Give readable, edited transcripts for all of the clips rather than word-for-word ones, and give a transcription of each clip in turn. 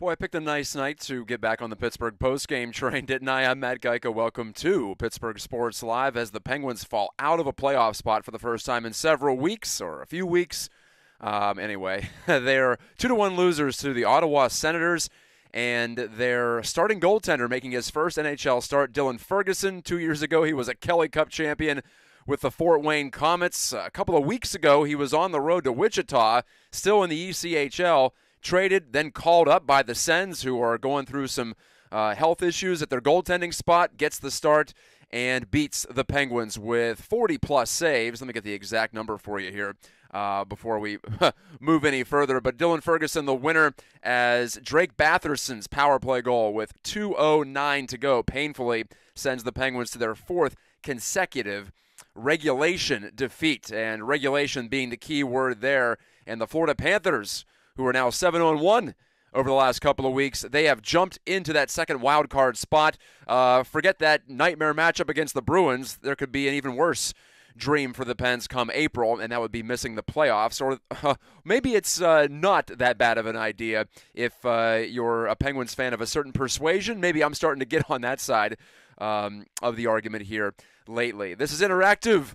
Boy, I picked a nice night to get back on the Pittsburgh postgame train, didn't I? I'm Matt Gajtka. Welcome to Pittsburgh Sports Live as the Penguins fall out of a playoff spot for the first time in several weeks, or a few weeks. Anyway, they're 2-1 losers to the Ottawa Senators, and their starting goaltender making his first NHL start, Dylan Ferguson. 2 years ago, he was a Kelly Cup champion with the Fort Wayne Comets. A couple of weeks ago, he was on the road to Wichita, still in the ECHL, traded, then called up by the Sens, who are going through some health issues at their goaltending spot, gets the start, and beats the Penguins with 40-plus saves. Let me get the exact number for you here before we move any further. But Dylan Ferguson, the winner, as Drake Batherson's power play goal with 2:09 to go painfully sends the Penguins to their fourth consecutive regulation defeat, and regulation being the key word there. And the Florida Panthers, who are now 7-1 over the last couple of weeks, they have jumped into that second wild card spot. Forget that nightmare matchup against the Bruins. There could be an even worse dream for the Pens come April, and that would be missing the playoffs. Or maybe it's not that bad of an idea if you're a Penguins fan of a certain persuasion. Maybe I'm starting to get on that side of the argument here lately. This is interactive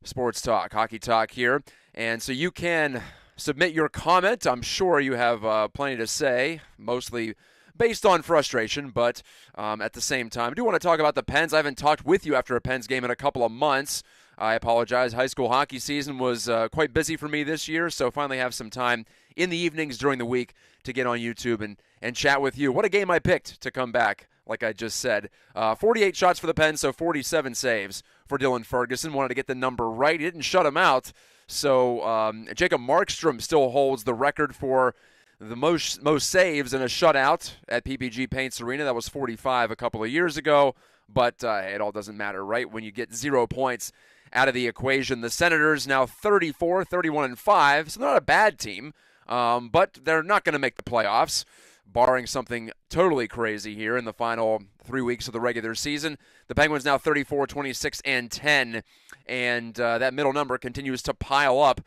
sports talk, hockey talk here, and so you can submit your comment. I'm sure you have plenty to say, mostly based on frustration, but at the same time, I do want to talk about the Pens. I haven't talked with you after a Pens game in a couple of months. I apologize. High school hockey season was quite busy for me this year, so finally have some time in the evenings during the week to get on YouTube and chat with you. What a game I picked to come back, like I just said. 48 shots for the Pens, so 47 saves for Dylan Ferguson. Wanted to get the number right. He didn't shut him out. So Jacob Markstrom still holds the record for the most saves in a shutout at PPG Paints Arena. That was 45 a couple of years ago, but it all doesn't matter, right? When you get 0 points out of the equation. The Senators now 34, 31-5, so not a bad team, but they're not going to make the playoffs, barring something totally crazy here in the final 3 weeks of the regular season. The Penguins now 34, 26-10, and that middle number continues to pile up.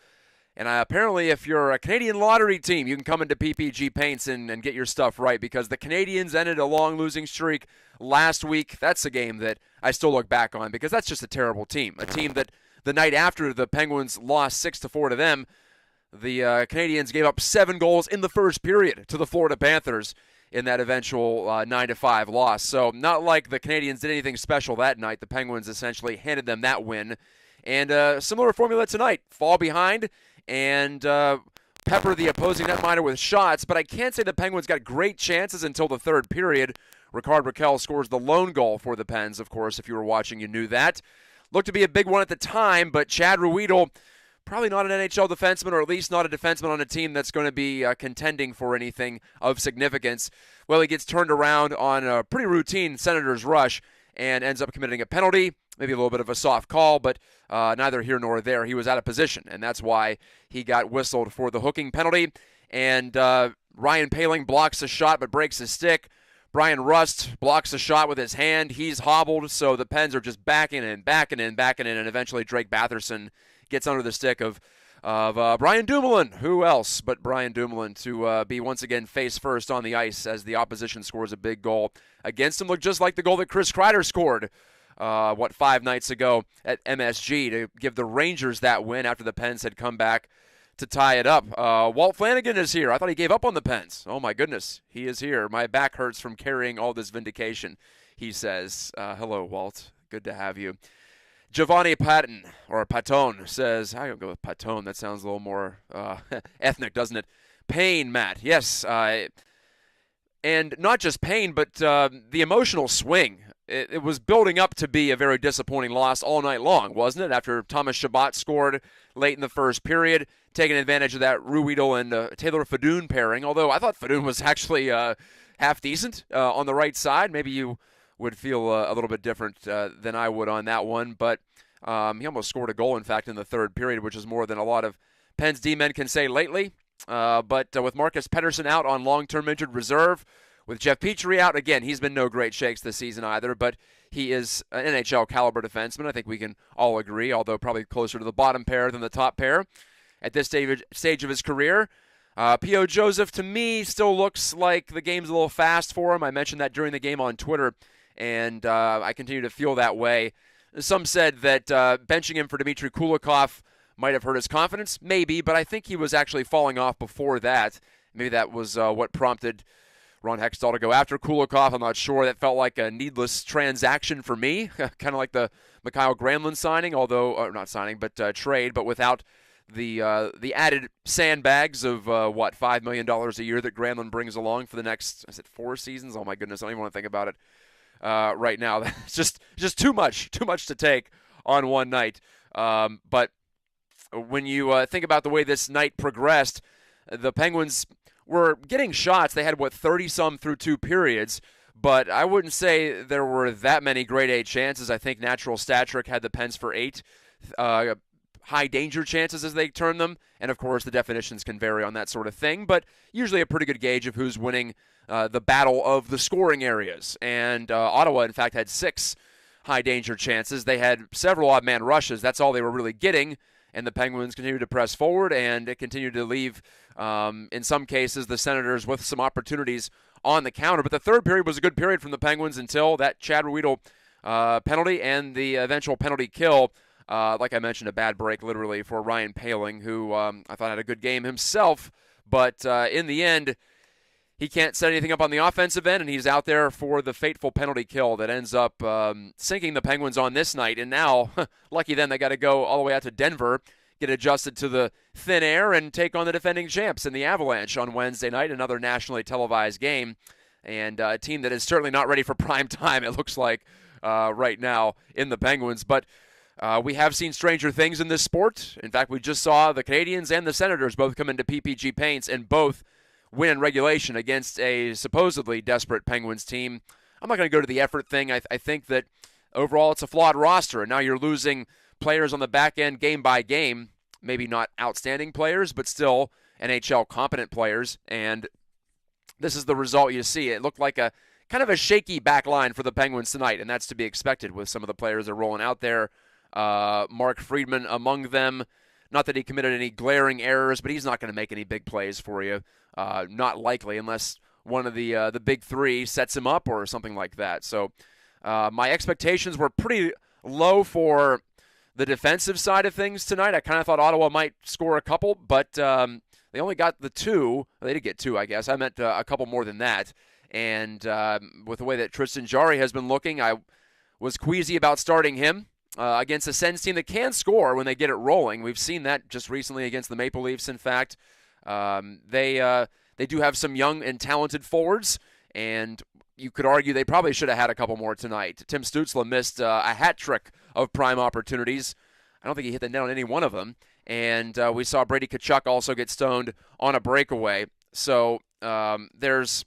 And apparently, if you're a Canadian lottery team, you can come into PPG Paints and get your stuff right, because the Canadians ended a long losing streak last week. That's a game that I still look back on, because that's just a terrible team. A team that the night after the Penguins lost 6-4 to them, the Canadians gave up 7 goals in the first period to the Florida Panthers in that eventual 9-5 loss. So not like the Canadians did anything special that night. The Penguins essentially handed them that win. And similar formula tonight. Fall behind and pepper the opposing netminder with shots. But I can't say the Penguins got great chances until the third period. Ricard Raquel scores the lone goal for the Pens. Of course, if you were watching, you knew that. Looked to be a big one at the time, but Chad Ruedel, probably not an NHL defenseman, or at least not a defenseman on a team that's going to be contending for anything of significance. Well, he gets turned around on a pretty routine Senators rush and ends up committing a penalty, maybe a little bit of a soft call, but neither here nor there. He was out of position, and that's why he got whistled for the hooking penalty. And Ryan Poehling blocks a shot but breaks his stick. Brian Rust blocks a shot with his hand. He's hobbled, so the Pens are just backing in, and eventually Drake Batherson gets under the stick of Brian Dumoulin. Who else but Brian Dumoulin to be once again face first on the ice as the opposition scores a big goal against him. Looked just like the goal that Chris Kreider scored, 5 nights ago at MSG to give the Rangers that win after the Pens had come back to tie it up. Walt Flanagan is here. I thought he gave up on the Pens. Oh, my goodness. He is here. My back hurts from carrying all this vindication, he says. Hello, Walt. Good to have you. Giovanni Patton, or Patone, says, I don't go with Patone. That sounds a little more ethnic, doesn't it? Pain, Matt. Yes. And not just pain, but the emotional swing. It was building up to be a very disappointing loss all night long, wasn't it? After Thomas Chabot scored late in the first period, taking advantage of that Ruedel and Taylor Fedun pairing, although I thought Fedun was actually half decent on the right side. Maybe you would feel a little bit different than I would on that one, but he almost scored a goal, in fact, in the third period, which is more than a lot of Pens D-men can say lately. But with Marcus Pettersson out on long-term injured reserve, with Jeff Petrie out, again, he's been no great shakes this season either, but he is an NHL caliber defenseman. I think we can all agree, although probably closer to the bottom pair than the top pair at this stage of his career. P.O. Joseph, to me, still looks like the game's a little fast for him. I mentioned that during the game on Twitter, and I continue to feel that way. Some said that benching him for Dmitry Kulikov might have hurt his confidence. Maybe, but I think he was actually falling off before that. Maybe that was what prompted Ron Hextall to go after Kulikov. I'm not sure. That felt like a needless transaction for me, kind of like the Mikhail Granlund signing, although not signing, but trade, but without the added sandbags of $5 million a year that Granlund brings along for the next 4 seasons. Oh my goodness, I don't even want to think about it right now. It's just too much to take on one night. But when you think about the way this night progressed, the Penguins were getting shots. They had 30-some through 2 periods. But I wouldn't say there were that many grade A chances. I think Natural Stat Trick had the Pens for 8. High danger chances as they term them, and of course the definitions can vary on that sort of thing, but usually a pretty good gauge of who's winning the battle of the scoring areas. And Ottawa, in fact, had 6 high danger chances. They had several odd man rushes. That's all they were really getting, and the Penguins continued to press forward, and it continued to leave, in some cases, the Senators with some opportunities on the counter. But the third period was a good period from the Penguins until that Chad Ruedel penalty and the eventual penalty kill. Like I mentioned, a bad break literally for Ryan Poehling, who I thought had a good game himself. But in the end, he can't set anything up on the offensive end, and he's out there for the fateful penalty kill that ends up sinking the Penguins on this night. And now, lucky them, they got to go all the way out to Denver, get adjusted to the thin air, and take on the defending champs in the Avalanche on Wednesday night, another nationally televised game. And a team that is certainly not ready for prime time, it looks like, right now in the Penguins. But we have seen stranger things in this sport. In fact, we just saw the Canadiens and the Senators both come into PPG Paints and both win in regulation against a supposedly desperate Penguins team. I'm not going to go to the effort thing. I think that overall it's a flawed roster, and now you're losing players on the back end game by game. Maybe not outstanding players, but still NHL competent players, and this is the result you see. It looked like a kind of a shaky back line for the Penguins tonight, and that's to be expected with some of the players that are rolling out there. Mark Friedman among them. Not that he committed any glaring errors, but he's not going to make any big plays for you. Not likely, unless one of the big 3 sets him up or something like that. So my expectations were pretty low for the defensive side of things tonight. I kind of thought Ottawa might score a couple, but they only got the 2. They did get 2, I guess. I meant a couple more than that. And with the way that Tristan Jarry has been looking, I was queasy about starting him. Against a Sens team that can score when they get it rolling. We've seen that just recently against the Maple Leafs, in fact. They do have some young and talented forwards, and you could argue they probably should have had a couple more tonight. Tim Stützle missed a hat trick of prime opportunities. I don't think he hit the net on any one of them. And we saw Brady Tkachuk also get stoned on a breakaway. So there's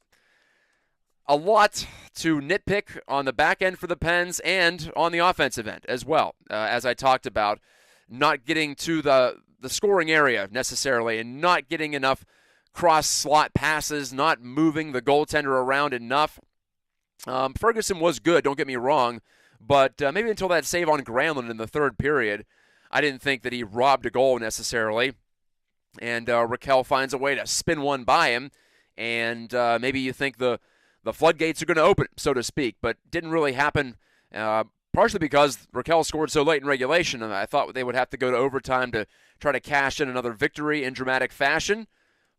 a lot to nitpick on the back end for the Pens and on the offensive end as well. As I talked about, not getting to the scoring area necessarily and not getting enough cross-slot passes, not moving the goaltender around enough. Ferguson was good, don't get me wrong, but maybe until that save on Granlund in the third period, I didn't think that he robbed a goal necessarily. And Raquel finds a way to spin one by him, and maybe you think the floodgates are going to open, so to speak, but didn't really happen, partially because Raquel scored so late in regulation, and I thought they would have to go to overtime to try to cash in another victory in dramatic fashion.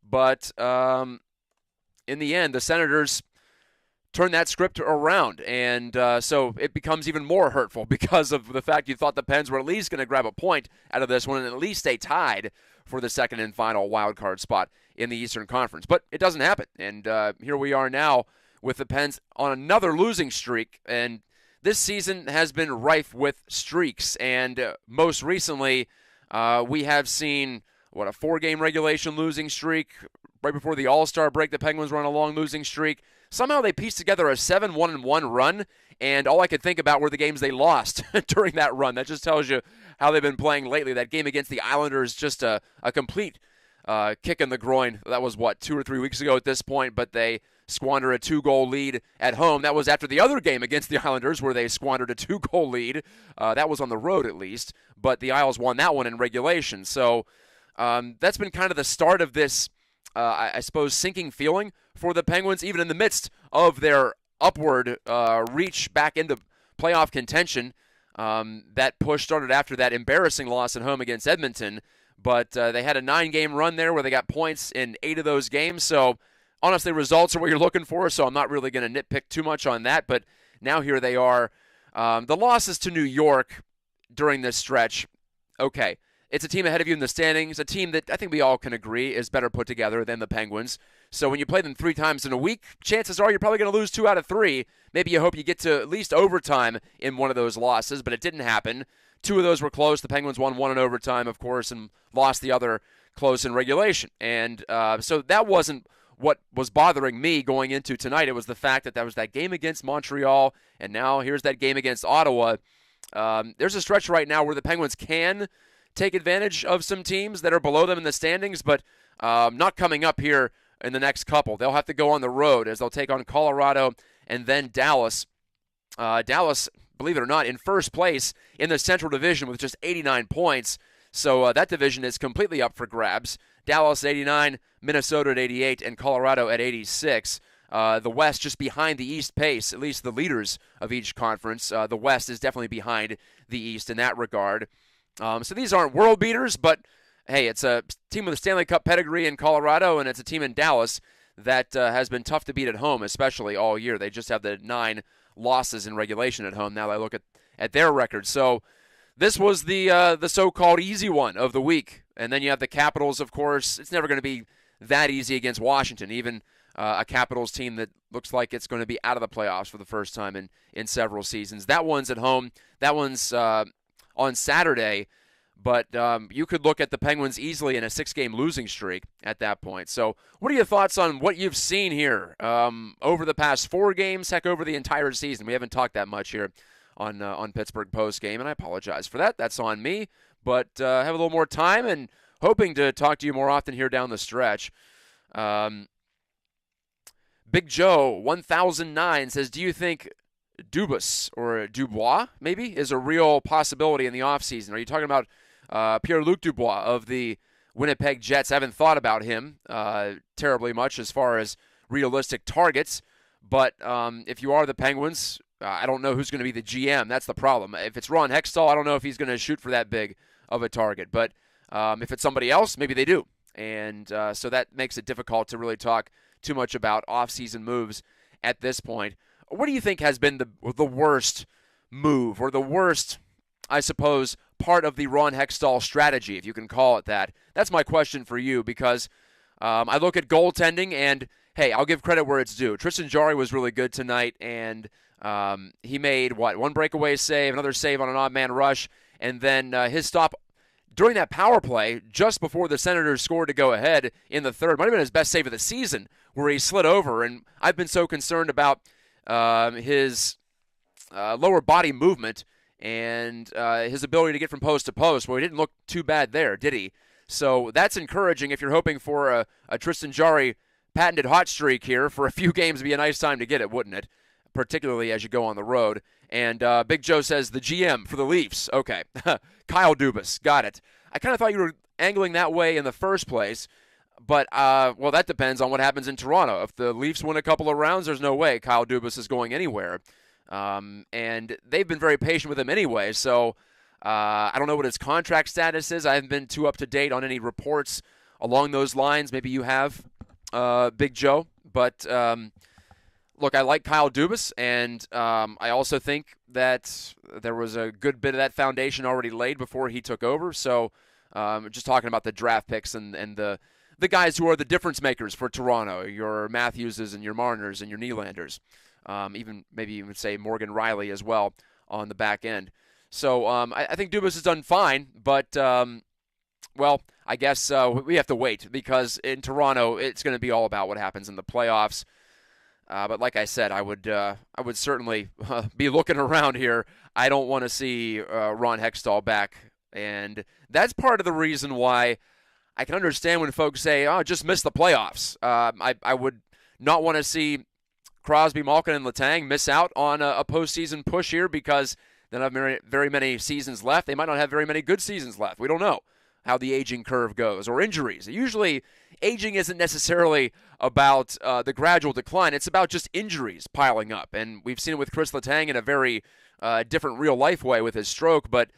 But in the end, the Senators turned that script around, and so it becomes even more hurtful because of the fact you thought the Pens were at least going to grab a point out of this one and at least stay tied for the second and final wild card spot in the Eastern Conference. But it doesn't happen, and here we are now with the Pens on another losing streak, and this season has been rife with streaks, and most recently we have seen, a 4-game regulation losing streak. Right before the All-Star break, the Penguins were on a long losing streak. Somehow they pieced together a 7-1-1 run, and all I could think about were the games they lost during that run. That just tells you how they've been playing lately. That game against the Islanders, just a complete kick in the groin. That was, 2 or 3 weeks ago at this point, but they squander a 2-goal lead at home. That was after the other game against the Islanders where they squandered a 2-goal lead. That was on the road at least, but the Isles won that one in regulation. So that's been kind of the start of this I suppose, sinking feeling for the Penguins, even in the midst of their upward reach back into playoff contention. That push started after that embarrassing loss at home against Edmonton, but they had a 9-game run there where they got points in 8 of those games. So, honestly, results are what you're looking for, so I'm not really going to nitpick too much on that. But now here they are. The losses to New York during this stretch, okay. It's a team ahead of you in the standings, a team that I think we all can agree is better put together than the Penguins. So when you play them 3 times in a week, chances are you're probably going to lose 2 out of 3. Maybe you hope you get to at least overtime in one of those losses, but it didn't happen. 2 of those were close. The Penguins won 1 in overtime, of course, and lost the other close in regulation. And so that wasn't what was bothering me going into tonight. It was the fact that was that game against Montreal, and now here's that game against Ottawa. There's a stretch right now where the Penguins can take advantage of some teams that are below them in the standings, but not coming up here in the next couple. They'll have to go on the road as they'll take on Colorado and then Dallas. Dallas, believe it or not, in first place in the Central Division with just 89 points. So that division is completely up for grabs. Dallas at 89, Minnesota at 88, and Colorado at 86. The West just behind the East pace, at least the leaders of each conference. The West is definitely behind the East in that regard. So these aren't world beaters, but hey, it's a team with a Stanley Cup pedigree in Colorado, and it's a team in Dallas that has been tough to beat at home, especially all year. They just have the 9 losses in regulation at home. Now I look at their record. So this was the so-called easy one of the week. And then you have the Capitals, of course. It's never going to be that easy against Washington, even a Capitals team that looks like it's going to be out of the playoffs for the first time in several seasons. That one's at home. That one's on Saturday, but you could look at the Penguins easily in a 6-game losing streak at that point. So what are your thoughts on what you've seen here over the past 4 games, heck, over the entire season? We haven't talked that much here on Pittsburgh Postgame, and I apologize for that. That's on me, but have a little more time and hoping to talk to you more often here down the stretch. Big Joe 1009 says, do you think Dubas or Dubois maybe is a real possibility in the offseason? Are you talking about Pierre-Luc Dubois of the Winnipeg Jets? I haven't thought about him terribly much as far as realistic targets, but if you are the Penguins, I don't know who's going to be the GM. That's the problem. If it's Ron Hextall, I don't know if he's going to shoot for that big of a target, but if it's somebody else, maybe they do. And so that makes it difficult to really talk too much about offseason moves at this point. What do you think has been the worst move or the worst, I suppose, part of the Ron Hextall strategy, if you can call it that? That's my question for you, because I look at goaltending and, hey, I'll give credit where it's due. Tristan Jarry was really good tonight, and he made, 1 breakaway save, another save on an odd man rush, and then his stop during that power play just before the Senators scored to go ahead in the third might have been his best save of the season, where he slid over. And I've been so concerned about his lower body movement and his ability to get from post to post. Well, he didn't look too bad there, did he? So that's encouraging if you're hoping for a Tristan Jarry patented hot streak here. For a few games, it'd be a nice time to get it, wouldn't it? Particularly as you go on the road. And Big Joe says the GM for the Leafs. Okay, Kyle Dubas, got it. I kind of thought you were angling that way in the first place, but, well, that depends on what happens in Toronto. If the Leafs win a couple of rounds, there's no way Kyle Dubas is going anywhere. And they've been very patient with him anyway, so I don't know what his contract status is. I haven't been too up to date on any reports along those lines. Maybe you have, Big Joe. But, look, I like Kyle Dubas, and I also think that there was a good bit of that foundation already laid before he took over. So just talking about the draft picks and the guys who are the difference makers for Toronto, your Matthewses and your Marners and your Nylanders, maybe even say Morgan Riley as well on the back end. So I think Dubas has done fine, but, well, I guess we have to wait, because in Toronto it's going to be all about what happens in the playoffs. But like I said, I would certainly be looking around here. I don't want to see Ron Hextall back, and that's part of the reason why I can understand when folks say, "Oh, just missed the playoffs." I would not want to see Crosby, Malkin, and Letang miss out on a postseason push here, because they don't have very many seasons left. They might not have very many good seasons left. We don't know how the aging curve goes, or injuries. Usually, aging isn't necessarily about the gradual decline. It's about just injuries piling up. And we've seen it with Chris Letang in a very different real-life way with his stroke. But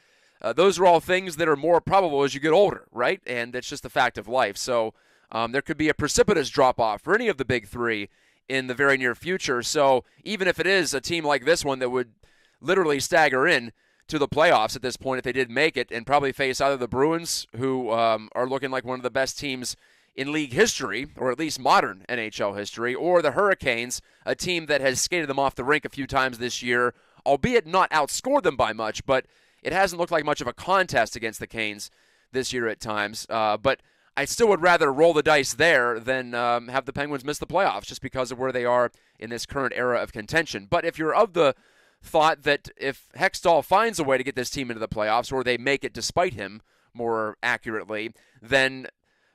those are all things that are more probable as you get older, right? And that's just the fact of life. So there could be a precipitous drop-off for any of the big three in the very near future. So even if it is a team like this one that would literally stagger in to the playoffs at this point if they did make it, and probably face either the Bruins, who are looking like one of the best teams in league history, or at least modern NHL history, or the Hurricanes, a team that has skated them off the rink a few times this year, albeit not outscored them by much, but it hasn't looked like much of a contest against the Canes this year at times. But I still would rather roll the dice there than have the Penguins miss the playoffs just because of where they are in this current era of contention. But if you're of the thought that if Hextall finds a way to get this team into the playoffs, or they make it despite him, more accurately, then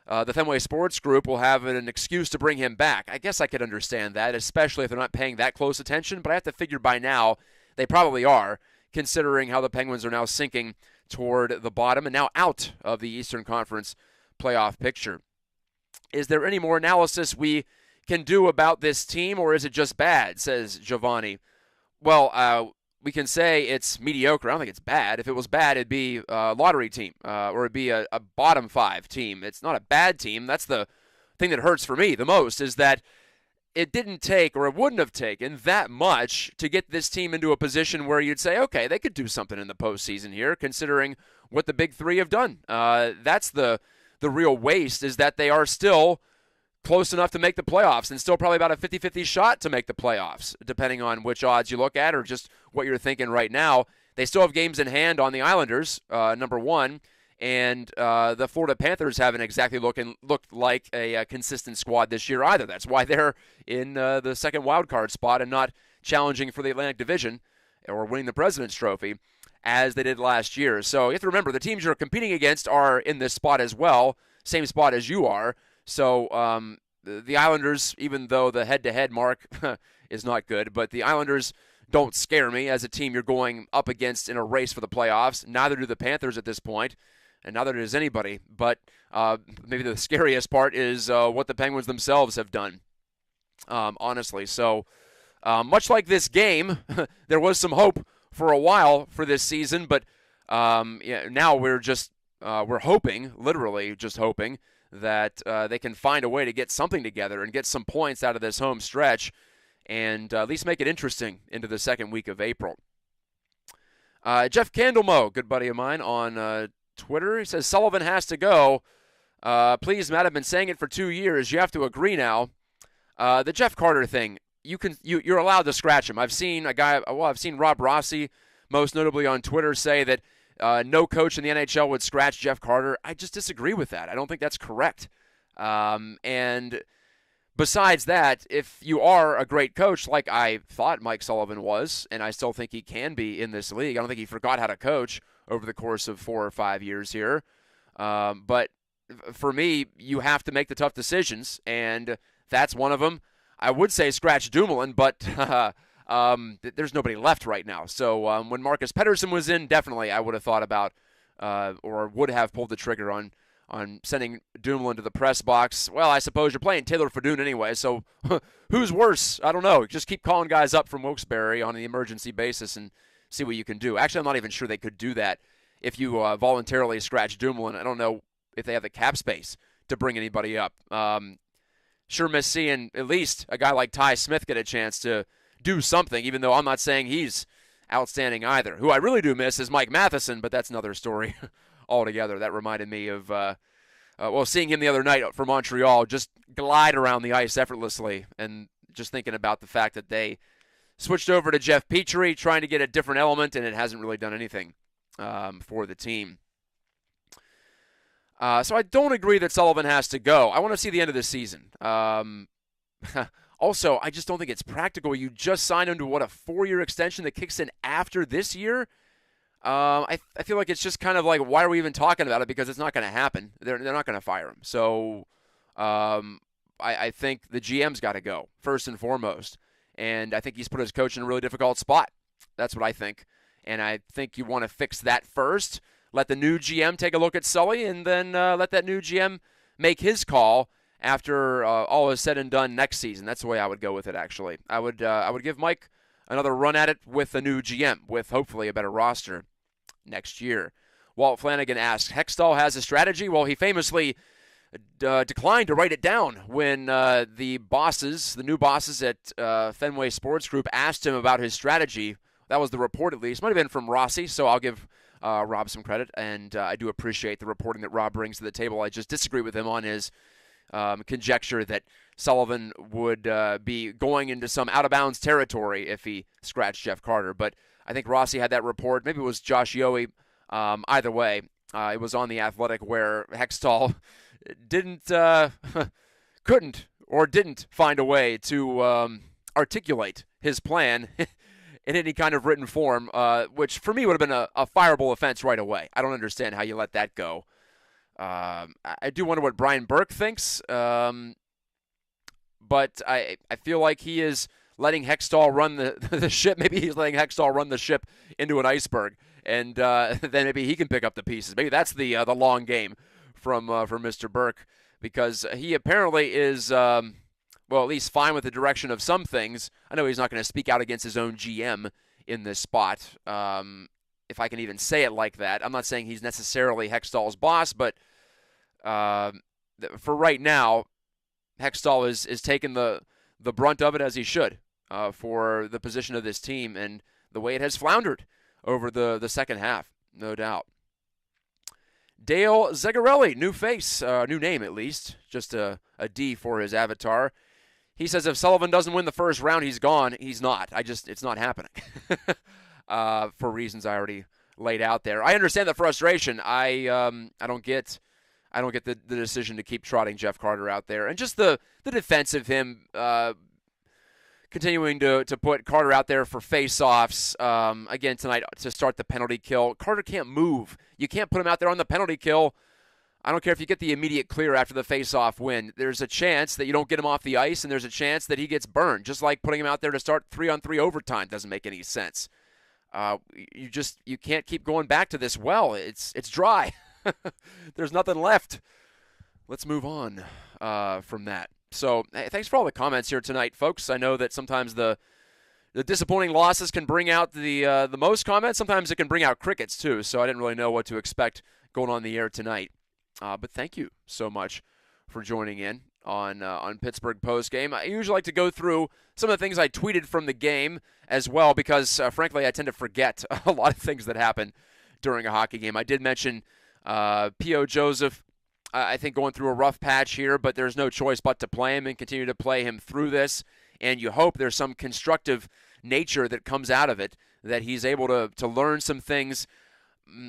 the Fenway Sports Group will have an excuse to bring him back. I guess I could understand that, especially if they're not paying that close attention, but I have to figure by now they probably are, considering how the Penguins are now sinking toward the bottom and now out of the Eastern Conference playoff picture. Is there any more analysis we can do about this team, or is it just bad, says Giovanni? Well, we can say it's mediocre. I don't think it's bad. If it was bad, it'd be a lottery team, or it'd be a bottom five team. It's not a bad team. That's the thing that hurts for me the most, is that it didn't take, or it wouldn't have taken, that much to get this team into a position where you'd say, okay, they could do something in the postseason here, considering what the big three have done. That's the real waste, is that they are still close enough to make the playoffs, and still probably about a 50-50 shot to make the playoffs, depending on which odds you look at or just what you're thinking right now. They still have games in hand on the Islanders, number one, and the Florida Panthers haven't exactly looked like a consistent squad this year either. That's why they're in the second wild card spot and not challenging for the Atlantic Division or winning the President's Trophy as they did last year. So you have to remember, the teams you're competing against are in this spot as well, same spot as you are. So the Islanders, even though the head-to-head mark is not good, but the Islanders don't scare me as a team you're going up against in a race for the playoffs. Neither do the Panthers at this point, and neither does anybody. But maybe the scariest part is what the Penguins themselves have done, honestly. So much like this game, there was some hope for a while for this season, but now we're hoping, literally just hoping, that they can find a way to get something together and get some points out of this home stretch and at least make it interesting into the second week of April. Jeff Candlemo, good buddy of mine on Twitter, he says, Sullivan has to go. Please, Matt, I've been saying it for 2 years. You have to agree now. The Jeff Carter thing, you're allowed to scratch him. I've seen Rob Rossi, most notably on Twitter, say that no coach in the NHL would scratch Jeff Carter. I just disagree with that. I don't think that's correct. And besides that, if you are a great coach, like I thought Mike Sullivan was, and I still think he can be in this league, I don't think he forgot how to coach over the course of 4 or 5 years here. But for me, you have to make the tough decisions, and that's one of them. I would say scratch Dumoulin, but there's nobody left right now. So when Marcus Pettersson was in, definitely I would have thought about or would have pulled the trigger on sending Dumoulin to the press box. Well, I suppose you're playing Taylor Fedun anyway, so who's worse? I don't know. Just keep calling guys up from Wilkes-Barre on an emergency basis and see what you can do. Actually, I'm not even sure they could do that if you voluntarily scratch Dumoulin. I don't know if they have the cap space to bring anybody up. Sure miss seeing at least a guy like Ty Smith get a chance to do something, even though I'm not saying he's outstanding either. Who I really do miss is Mike Matheson, but that's another story altogether. That reminded me of, seeing him the other night for Montreal just glide around the ice effortlessly, and just thinking about the fact that they switched over to Jeff Petrie, trying to get a different element, and it hasn't really done anything for the team. So I don't agree that Sullivan has to go. I want to see the end of the season. Also, I just don't think it's practical. You just signed him to, a 4-year extension that kicks in after this year? I feel like it's just kind of like, why are we even talking about it? Because it's not going to happen. They're not going to fire him. So I think the GM's got to go, first and foremost. And I think he's put his coach in a really difficult spot. That's what I think. And I think you want to fix that first. let the new GM take a look at Sully, and then let that new GM make his call after all is said and done next season. That's the way I would go with it, actually. I would give Mike another run at it with a new GM, with hopefully a better roster next year. Walt Flanagan asks, Hextall has a strategy? Well, he famously declined to write it down when the new bosses at Fenway Sports Group asked him about his strategy. That was the report, at least. Might have been from Rossi, so I'll give Rob some credit, and I do appreciate the reporting that Rob brings to the table. I just disagree with him on his conjecture that Sullivan would be going into some out-of-bounds territory if he scratched Jeff Carter. But I think Rossi had that report. Maybe it was Josh Yohe. Either way, it was on The Athletic where Hextall couldn't find a way to articulate his plan in any kind of written form, which for me would have been a fireable offense right away. I don't understand how you let that go. I do wonder what Brian Burke thinks, but I feel like he is letting Hextall run the ship. Maybe he's letting Hextall run the ship into an iceberg, and then maybe he can pick up the pieces. Maybe that's the long game from Mr. Burke, because he apparently is at least fine with the direction of some things. I know he's not going to speak out against his own GM in this spot, if I can even say it like that. I'm not saying he's necessarily Hextall's boss, but for right now, Hextall is taking the brunt of it, as he should, for the position of this team and the way it has floundered over the second half, no doubt. Dale Zegarelli, new face, new name at least, just a D for his avatar. He says if Sullivan doesn't win the first round, he's gone. He's not. It's not happening. For reasons I already laid out there. I understand the frustration. I don't get the decision to keep trotting Jeff Carter out there, and just the defense of him continuing to put Carter out there for face-offs again tonight to start the penalty kill. Carter can't move. You can't put him out there on the penalty kill. I don't care if you get the immediate clear after the face-off win. There's a chance that you don't get him off the ice, and there's a chance that he gets burned. Just like putting him out there to start 3-on-3 overtime doesn't make any sense. You can't keep going back to this well. It's dry. There's nothing left. Let's move on from that. So hey, thanks for all the comments here tonight, folks. I know that sometimes the disappointing losses can bring out the most comments. Sometimes it can bring out crickets too. So I didn't really know what to expect going on the air tonight. But thank you so much for joining in on Pittsburgh Postgame. I usually like to go through some of the things I tweeted from the game as well, because frankly I tend to forget a lot of things that happen during a hockey game. I did mention P.O. Joseph, I think, going through a rough patch here, but there's no choice but to play him and continue to play him through this. And you hope there's some constructive nature that comes out of it, that he's able to learn some things.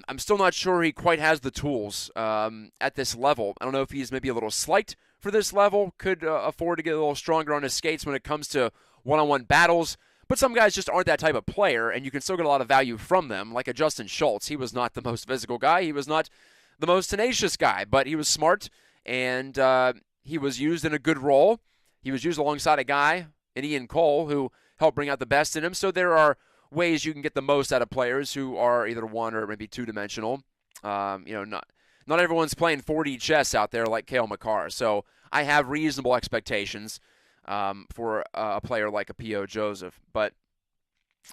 I'm still not sure he quite has the tools at this level. I don't know if he's maybe a little slight for this level, could afford to get a little stronger on his skates when it comes to one-on-one battles. But some guys just aren't that type of player, and you can still get a lot of value from them, like a Justin Schultz. He was not the most physical guy. He was not the most tenacious guy, but he was smart, and he was used in a good role. He was used alongside a guy, in Ian Cole, who helped bring out the best in him. So there are ways you can get the most out of players who are either one or maybe two-dimensional. Not everyone's playing 4D chess out there like Cale Makar. So I have reasonable expectations for a player like a P.O. Joseph. But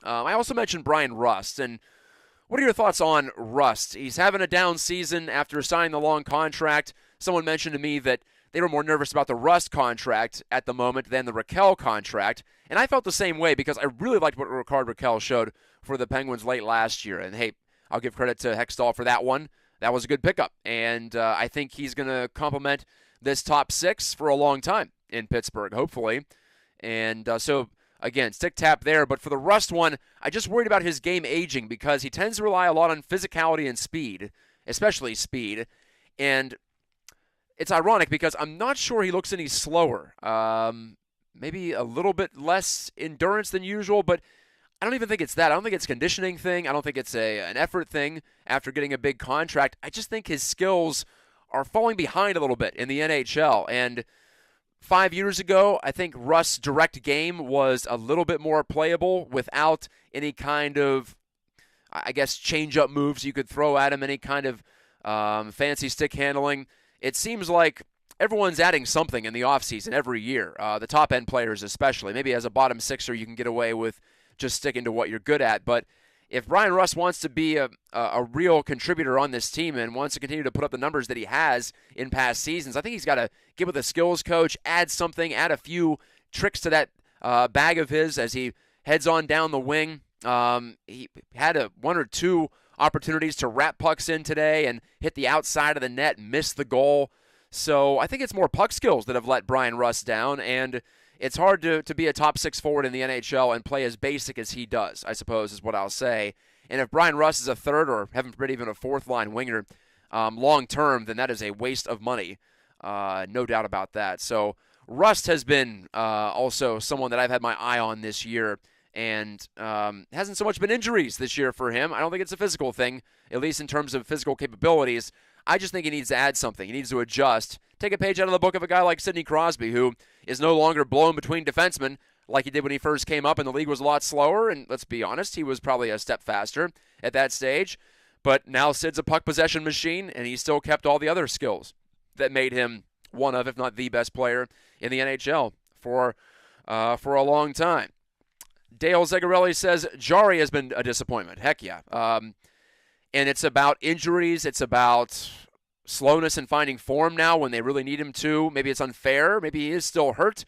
I also mentioned Brian Rust. And what are your thoughts on Rust? He's having a down season after signing the long contract. Someone mentioned to me that they were more nervous about the Rust contract at the moment than the Raquel contract. And I felt the same way, because I really liked what Rickard Raquel showed for the Penguins late last year. And, hey, I'll give credit to Hextall for that one. That was a good pickup. And I think he's going to complement this top six for a long time in Pittsburgh, hopefully. And so, again, stick-tap there. But for the Rust one, I just worried about his game aging, because he tends to rely a lot on physicality and speed, especially speed. And it's ironic, because I'm not sure he looks any slower. Maybe a little bit less endurance than usual, but I don't even think it's that. I don't think it's a conditioning thing. I don't think it's an effort thing after getting a big contract. I just think his skills are falling behind a little bit in the NHL. And 5 years ago, I think Rust's direct game was a little bit more playable without any kind of I guess, change-up moves you could throw at him, any kind of fancy stick handling. It seems like everyone's adding something in the offseason every year, the top-end players especially. Maybe as a bottom sixer you can get away with just sticking to what you're good at. But if Brian Rust wants to be a real contributor on this team and wants to continue to put up the numbers that he has in past seasons, I think he's got to get with a skills coach, add something, add a few tricks to that bag of his as he heads on down the wing. He had one or two opportunities to wrap pucks in today and hit the outside of the net, miss the goal. So I think it's more puck skills that have let Brian Rust down, and it's hard to be a top six forward in the NHL and play as basic as he does, I suppose is what I'll say. And if Brian Rust is a third or heaven forbid even a fourth-line winger long term, then that is a waste of money, no doubt about that. So Rust has been also someone that I've had my eye on this year, and hasn't so much been injuries this year for him. I don't think it's a physical thing, at least in terms of physical capabilities. I just think he needs to add something. He needs to adjust. Take a page out of the book of a guy like Sidney Crosby, who is no longer blown between defensemen like he did when he first came up and the league was a lot slower. And let's be honest, he was probably a step faster at that stage. But now Sid's a puck possession machine, and he still kept all the other skills that made him one of, if not the best player in the NHL for a long time. Dale Zegarelli says Jari has been a disappointment. Heck yeah. And it's about injuries. It's about slowness in finding form now when they really need him to. Maybe it's unfair. Maybe he is still hurt.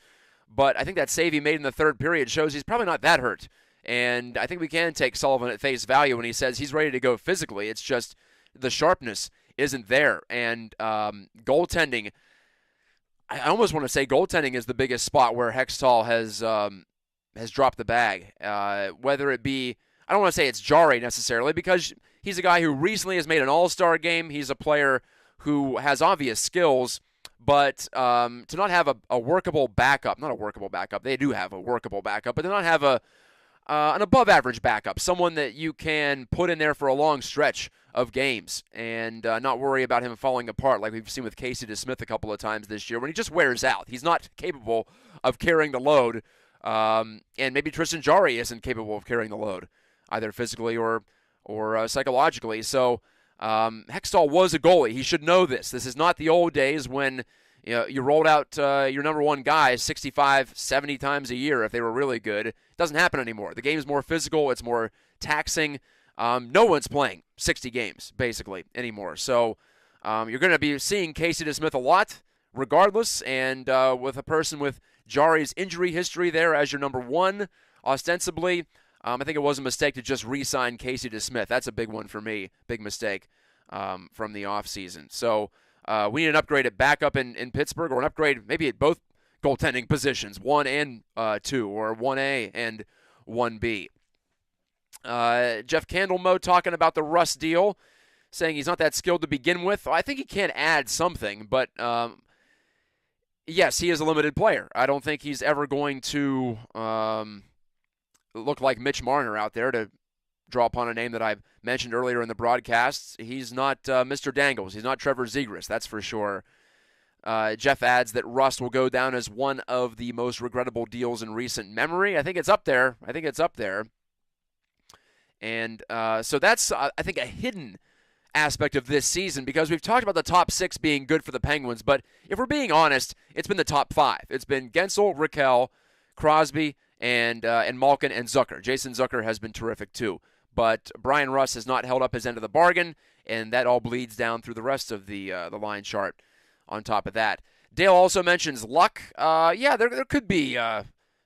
But I think that save he made in the third period shows he's probably not that hurt. And I think we can take Sullivan at face value when he says he's ready to go physically. It's just the sharpness isn't there. And goaltending, I almost want to say goaltending is the biggest spot where Hextall has dropped the bag. Whether it be, I don't want to say it's Jari necessarily, because he's a guy who recently has made an all-star game. He's a player who has obvious skills, but to not have a workable backup, not a workable backup, they do have a workable backup, but to not have an above-average backup, someone that you can put in there for a long stretch of games and not worry about him falling apart like we've seen with Casey DeSmith a couple of times this year when he just wears out. He's not capable of carrying the load, and maybe Tristan Jari isn't capable of carrying the load, either physically or psychologically. So Hextall was a goalie. He should know this. This is not the old days when you rolled out your number one guys 65, 70 times a year if they were really good. It doesn't happen anymore. The game's more physical. It's more taxing. No one's playing 60 games, basically, anymore. So you're going to be seeing Casey DeSmith a lot, regardless, and with a person with Jari's injury history there as your number one, ostensibly, I think it was a mistake to just re-sign Casey DeSmith. That's a big one for me, big mistake from the offseason. So we need an upgrade at backup in Pittsburgh, or an upgrade maybe at both goaltending positions, 1 and 2, or 1A and 1B. Jeff Candlemo talking about the Rust deal, saying he's not that skilled to begin with. I think he can add something, but yes, he is a limited player. I don't think he's ever going to look like Mitch Marner out there, to draw upon a name that I've mentioned earlier in the broadcast. He's not Mr. Dangles. He's not Trevor Zegras, that's for sure. Jeff adds that Rust will go down as one of the most regrettable deals in recent memory. I think it's up there. And so that's, I think, a hidden aspect of this season, because we've talked about the top six being good for the Penguins, but if we're being honest, it's been the top five. It's been Gensel, Raquel, Crosby, and Malkin and Zucker. Jason Zucker has been terrific too. But Brian Rust has not held up his end of the bargain, and that all bleeds down through the rest of the line chart on top of that. Dale also mentions luck. There could be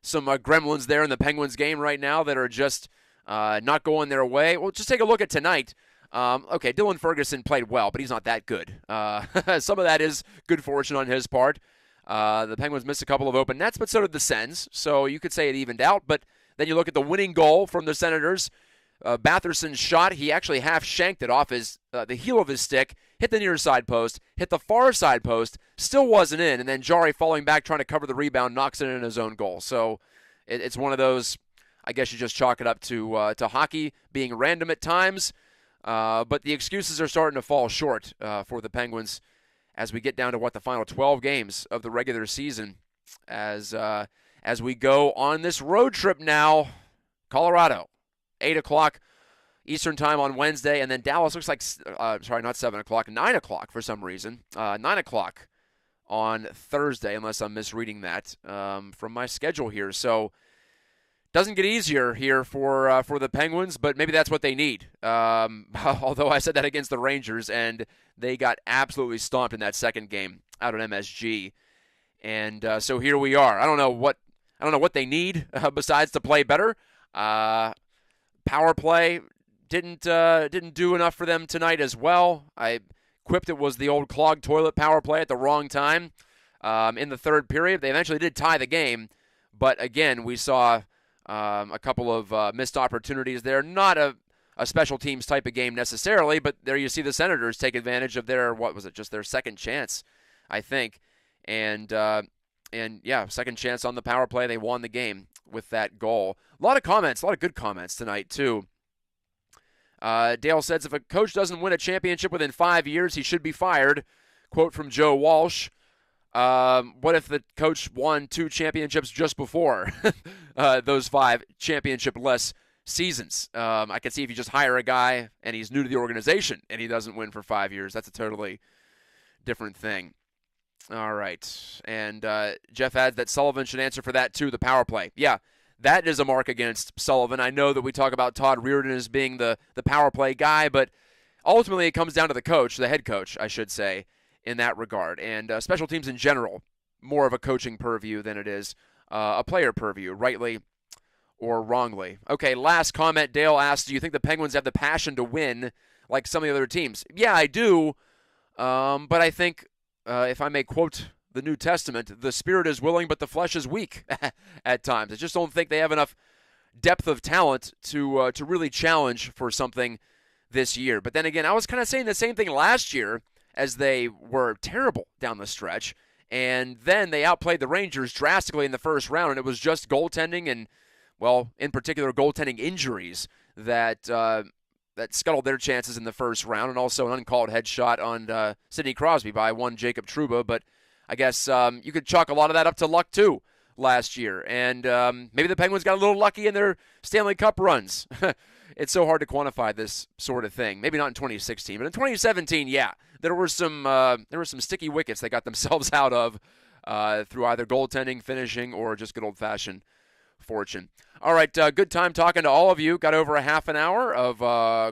some gremlins there in the Penguins game right now that are just not going their way. Well, just take a look at tonight. Okay, Dylan Ferguson played well, but he's not that good. Some of that is good fortune on his part. The Penguins missed a couple of open nets, but so did the Sens, so you could say it evened out. But then you look at the winning goal from the Senators. Batherson's shot, he actually half-shanked it off the heel of his stick, hit the near side post, hit the far side post, still wasn't in, and then Jari falling back trying to cover the rebound knocks it in his own goal. So it's one of those, I guess you just chalk it up to hockey being random at times, but the excuses are starting to fall short for the Penguins as we get down to the final 12 games of the regular season as we go on this road trip now. Colorado, 8 o'clock Eastern time on Wednesday, and then Dallas looks like, not 7 o'clock, 9 o'clock for some reason. 9 o'clock on Thursday, unless I'm misreading that from my schedule here. So doesn't get easier here for the Penguins, but maybe that's what they need. Although I said that against the Rangers, and they got absolutely stomped in that second game out at MSG. And so here we are. I don't know what they need besides to play better. Power play didn't do enough for them tonight as well. I quipped it was the old clogged toilet power play at the wrong time in the third period. They eventually did tie the game, but again, we saw a couple of missed opportunities there. Not a special teams type of game necessarily, but there you see the Senators take advantage of their, just their second chance, I think. And yeah, second chance on the power play. They won the game with that goal. A lot of good comments tonight, too. Dale says, if a coach doesn't win a championship within 5 years, he should be fired. Quote from Joe Walsh. What if the coach won 2 championships just before those 5 championship-less seasons? I can see if you just hire a guy and he's new to the organization and he doesn't win for 5 years. That's a totally different thing. All right. And Jeff adds that Sullivan should answer for that, too, the power play. Yeah. That is a mark against Sullivan. I know that we talk about Todd Reardon as being the power play guy, but ultimately it comes down to the coach, the head coach, I should say, in that regard. And special teams in general, more of a coaching purview than it is a player purview, rightly or wrongly. Okay, last comment. Dale asked, do you think the Penguins have the passion to win like some of the other teams? Yeah, I do. But I think, if I may quote the New Testament, the spirit is willing, but the flesh is weak at times. I just don't think they have enough depth of talent to really challenge for something this year. But then again, I was kind of saying the same thing last year as they were terrible down the stretch. And then they outplayed the Rangers drastically in the first round, and it was just goaltending and, well, in particular, goaltending injuries that scuttled their chances in the first round, and also an uncalled headshot on Sidney Crosby by one Jacob Trouba. But I guess you could chalk a lot of that up to luck, too, last year. And maybe the Penguins got a little lucky in their Stanley Cup runs. It's so hard to quantify this sort of thing. Maybe not in 2016, but in 2017, yeah. There were some sticky wickets they got themselves out of through either goaltending, finishing, or just good old-fashioned fortune. All right, good time talking to all of you. Got over a half an hour of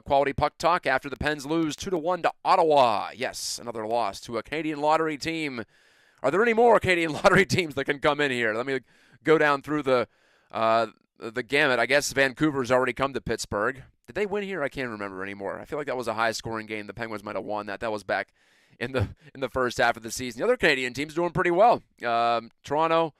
quality puck talk after the Pens lose 2-1 to Ottawa. Yes, another loss to a Canadian lottery team. Are there any more Canadian lottery teams that can come in here? Let me go down through the gamut. I guess Vancouver's already come to Pittsburgh. Did they win here? I can't remember anymore. I feel like that was a high-scoring game. The Penguins might have won that. That was back in the first half of the season. The other Canadian teams doing pretty well. Toronto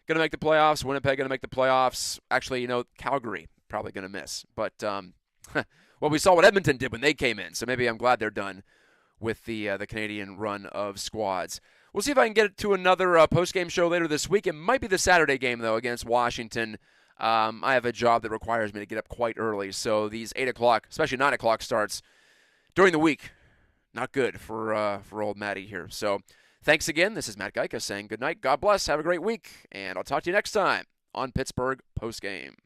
going to make the playoffs. Winnipeg going to make the playoffs. Actually, Calgary probably going to miss. But well, we saw what Edmonton did when they came in, so maybe I'm glad they're done with the Canadian run of squads. We'll see if I can get to another post-game show later this week. It might be the Saturday game, though, against Washington. I have a job that requires me to get up quite early, so these 8 o'clock, especially 9 o'clock starts during the week, not good for old Matty here. So thanks again. This is Matt Gajtka saying good night. God bless. Have a great week, and I'll talk to you next time on Pittsburgh Postgame.